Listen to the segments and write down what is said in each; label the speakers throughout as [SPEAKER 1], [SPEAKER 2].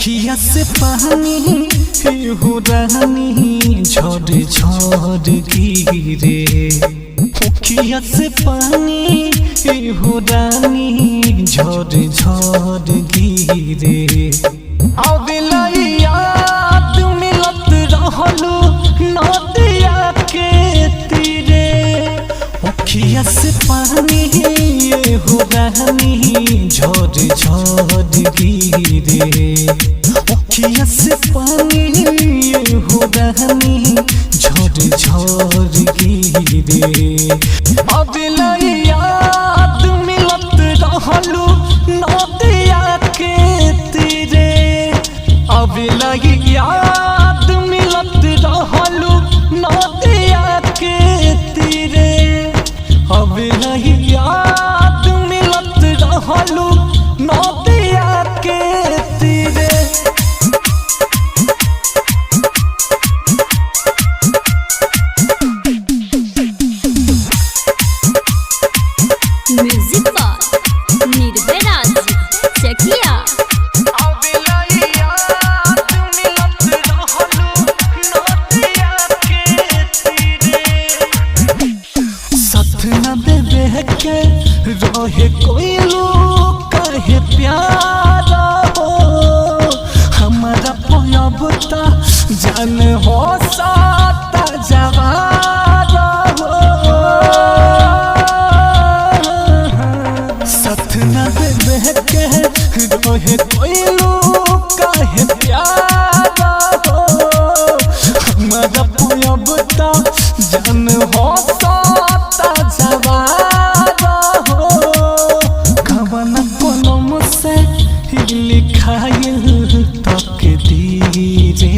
[SPEAKER 1] अखिया से पानी हो रानी झड़ झड़ गिरे। अखिया से पानी हो रानी झड़ झड़ गिरे। आवेला याद मिलत रहलू नदिया के तीरे। अखिया से पानी हो रानी झड़ झड़ गिरे। अखिया से पानी हो रानी झड़ झड़ गिरे। आवेला याद मिलत रहलू नदिया के तीरे। आवेला याद मिलत रहलू नदिया के तीरे। आवेला याद मिलत रहलू नदिया के तीरे।
[SPEAKER 2] म्यूजिक बाय निर्भय राज चकिया।
[SPEAKER 1] साथ न देवे के रहे कोई लोग कहे प्यारा हो। हमारा पयबता जान हो साता जवारा हो। साथ न देवे के रहे कोई लोग कहे प्यारा हो। हमारा पयबता जान हो साता जवारा हो। कवन कलम से लिखाइल तकदीरे।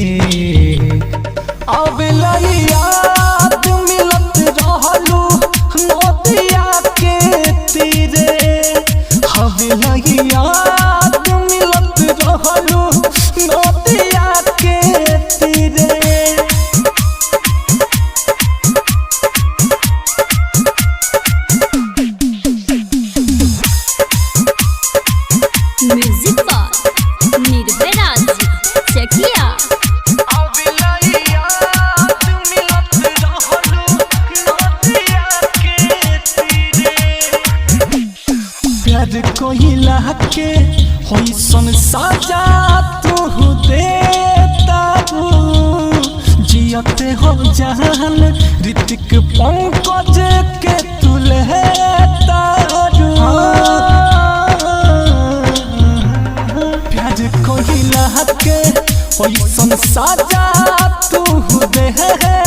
[SPEAKER 1] आवेला याद मिलत रहलू नदिया के तीरे। आवेला याद मिलत रहलू नदिया के तीरे।
[SPEAKER 2] म्यूजिक बाय निर्भय राज चकिया।
[SPEAKER 1] प्यार कोइला के होइसन साजा तू देता हो। जियते हो जहान ऋतिक पंकज के तू लेता हो। प्यार कोइला के होइसन साजा तू देता